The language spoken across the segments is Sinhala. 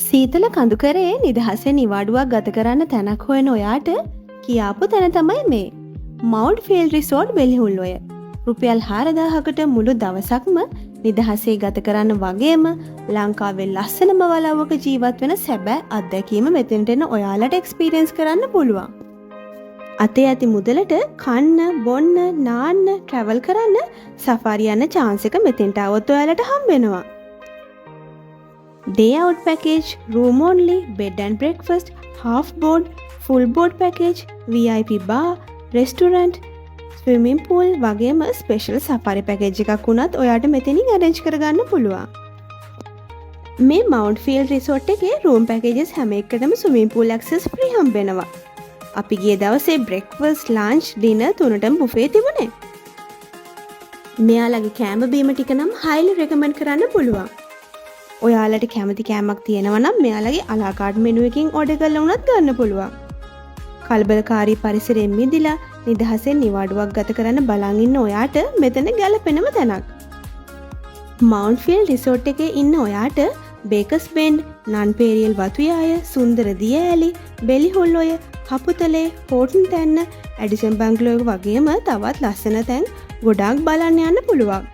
සීතල කඳුකරේ නිදහසේ නිවාඩුවක් ගත කරන්න තැනක් හොයන ඔයාට කියාපු තැන තමයි මේ මවුන්ට් ෆීල්ඩ් රිසෝර්ට් බෙලිහුල්ලොය. රුපියල් 4000කට මුළු දවසක්ම නිදහසේ ගත කරන්න වගේම ලංකාවේ ලස්සනම වලව්වක ජීවත් වෙන සැබෑ අත්දැකීම මෙතෙන්ට එන ඔයාලට එක්ස්පීරියන්ස් කරන්න පුළුවන්. අතේ ඇති මුදලට කන්න, බොන්න, නාන්න, ට්‍රැවල් කරන්න සෆාරි යන chance එක මෙතෙන්ට આવොත් ඔයාලට හම්බ වෙනවා. Day out package, room only, bed and breakfast, half board, full board package, VIP bar, restaurant, swimming pool වගේම special safari package එකක් වුණත් ඔයාට මෙතනින් arrange කරගන්න පුළුවන්. මේ Mount Field Resort එකේ room packages හැම එකටම swimming pool access free හම්බ වෙනවා. අපි ගිය දවසේ breakfast, lunch, dinner තුනටම buffet තිබුණේ. මෙයාලගේ කෑම බීම ටික නම් highly recommend කරන්න පුළුවන්. ඔයාලට කැමති කෑමක් තියෙනවා නම් මෙයාලගේ අලාකාඩ් මෙනු එකකින් ඕඩර් කරලා උනත් ගන්න පුළුවන්. කලබලකාරී පරිසරයෙන් මිදලා නිදහසෙන් නිවාඩුවක් ගත කරන්න බලන් ඉන්න ඔයාට මෙතන ගැලපෙනම තැනක්. මවුන්ට් ෆීල්ඩ් රිසෝට් එකේ ඉන්න ඔයාට බේකර්ස් බෙන්ඩ්, නන්පේරියල් වතුයාය, සුන්දර දිය ඇලි, බෙලිහොල්ලොය, කපුතලේ, හෝටන් තැන්න, ඇඩිසන් බංගලෝව වගේම තවත් ලස්සන තැන් ගොඩාක් බලන්න යන්න පුළුවන්.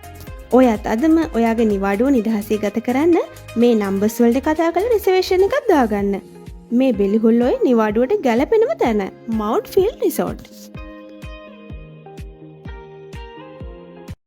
ඔයත් අදම ඔයාගේ නිවාඩුව නිදහසේ ගත කරන්න මේ නම්බර්ස් වලට කතා කරලා රිසර්වේෂන් එකක් දාගන්න. මේ බෙලිහුල්ලොයි නිවාඩුවට ගැලපෙනම තැන මවුන්ට් ෆීල්ඩ් රිසෝර්ට්.